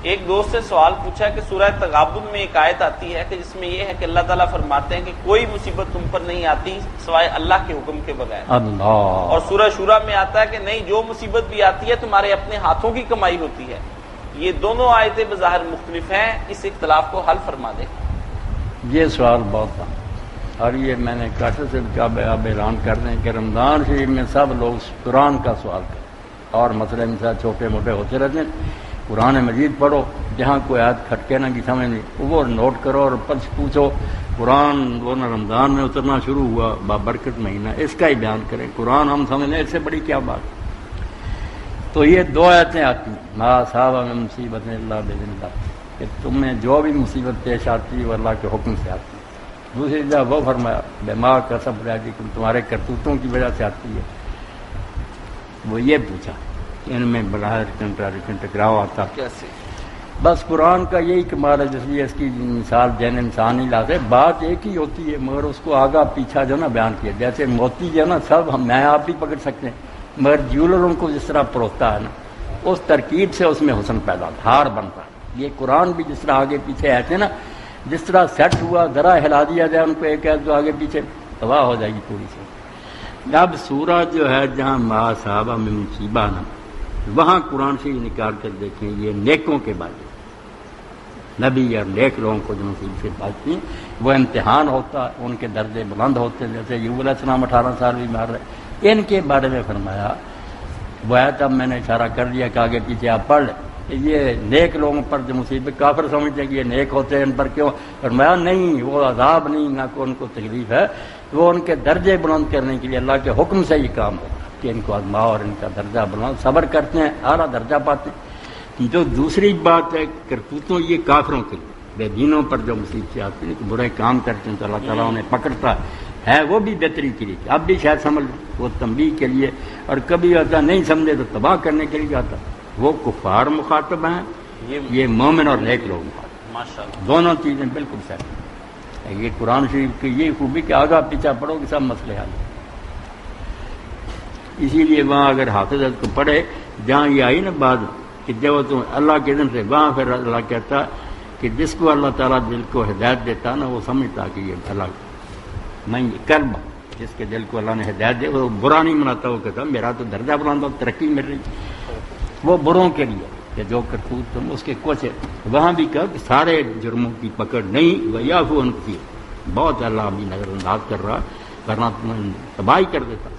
ایک دوست سے سوال پوچھا کہ سورہ تغابن میں ایک آیت آتی ہے کہ جس میں یہ ہے کہ اللہ تعالیٰ فرماتے ہیں کہ کوئی مصیبت تم پر نہیں آتی سوائے اللہ کے حکم کے بغیر، اللہ، اور سورہ شورا میں آتا ہے کہ نہیں، جو مصیبت بھی آتی ہے تمہارے اپنے ہاتھوں کی کمائی ہوتی ہے۔ یہ دونوں آیتیں بظاہر مختلف ہیں، اس اختلاف کو حل فرما دیں۔ یہ سوال بہت تھا، اور یہ میں نے کاشف سے اب اعلان کر دیں کہ رمضان شریف میں سب لوگ قرآن کا سوال کریں، اور مسئلے مثلا چھوٹے موٹے ہوتے رہتے ہیں۔ قرآن مجید پڑھو، جہاں کوئی آیت کھٹکے نہ کی سمجھ نہیں وہ نوٹ کرو اور پوچھو۔ قرآن وہ نہ رمضان میں اترنا شروع ہوا، بابرکت مہینہ، اس کا ہی بیان کریں۔ قرآن ہم سمجھ لیں اس سے بڑی کیا بات۔ تو یہ دو آیتیں آتی ہیں، ما اصاب من مصیبت الا باذن اللہ، کہ تمہیں جو بھی مصیبت پیش آتی ہے وہ اللہ کے حکم سے آتی ہے۔ دوسری جگہ وہ فرمایا بما کسبت ایدیکم، تمہارے کرتوتوں کی وجہ سے آتی ہے۔ وہ یہ پوچھا کہ ان میں بڑا کنٹراڈکشن ٹکراؤ آتا کیسے؟ بس قرآن کا یہی کمال ہے، جس لیے اس کی مثال جین انسان ہی لاتے، بات ایک ہی ہوتی ہے مگر اس کو آگا پیچھا جو نا بیان کیا۔ جیسے موتی جو نا سب میں آپ بھی پکڑ سکتے ہیں، مگر جیولر ان کو جس طرح پروستا ہے نا، اس ترکیب سے اس میں حسن پیدا ہوتا، ہار بنتا ہے۔ یہ قرآن بھی جس طرح آگے پیچھے ایسے نا، جس طرح سیٹ ہوا، ذرا ہلا دیا جائے ان کو ایک ہے تو آگے پیچھے تباہ ہو جائے گی پوری سے۔ اب سورہ جو ہے جہاں ما اصاب من مصیبہ نا، وہاں قرآن سے نکال کر دیکھیں یہ نیکوں کے بارے میں، نبی اور نیک لوگوں کو جو مصیبت سے بچتی ہیں وہ امتحان ہوتا ہے، ان کے درجے بلند ہوتے ہیں۔ جیسے یوب علیہ السلام 18 سال بھی مار رہے، ان کے بارے میں فرمایا وہ ہے، تب میں نے اشارہ کر دیا کہ آگے پیچھے آپ پڑھ لیں کہ یہ نیک لوگوں پر جو مصیبت، کافر سمجھتے ہیں کہ یہ نیک ہوتے ہیں ان پر کیوں، فرمایا نہیں، وہ عذاب نہیں، نہ کو ان کو تکلیف ہے، وہ ان کے درجے بلند کرنے کے لیے اللہ کے حکم سے یہ کام ہوتا ہے کہ ان کو آزماؤ اور ان کا درجہ بلند، صبر کرتے ہیں اعلیٰ درجہ پاتے ہیں۔ جو دوسری بات ہے کرتوتوں، یہ کافروں کے لیے، بے دینوں پر جو مصیبتیں آتی ہیں کہ برے کام کرتے ہیں تو اللہ تعالیٰ انہیں پکڑتا ہے، وہ بھی بہتری کے لیے، اب بھی شاید سمجھ وہ تنبیہ کے لیے، اور کبھی آتا نہیں سمجھے تو تباہ کرنے کے لیے آتا۔ وہ کفار مخاطب ہیں، یہ مومن اور نیک لوگ مخاطب، ماشاءاللہ دونوں چیزیں بالکل صحیح ہیں۔ یہ قرآن شریف کی یہ خوبی کہ آگاہ پیچھا پڑھو کہ سب مسئلے حل ہیں۔ اسی لیے وہاں اگر حافظ کو پڑھے جہاں یہ آئی نا بات کہ جب تم اللہ کے دن سے، وہاں پھر اللہ کہتا کہ جس کو اللہ تعالیٰ دل کو ہدایت دیتا نا وہ سمجھتا کہ یہ اللہ میں کرب، جس کے دل کو اللہ نے ہدایت دے وہ برا نہیں مناتا، وہ کہتا میرا تو درجہ بلند، ترقی مل رہی، وہ بروں کے لیے کہ جو کرتوت تم اس کے کچھ۔ وہاں بھی کہا کہ سارے جرموں کی پکڑ نہیں، ویعفو عن کثیر، بہت اللہ بھی نظر انداز کر رہا، ورنہ تمہیں تباہی کر دیتا۔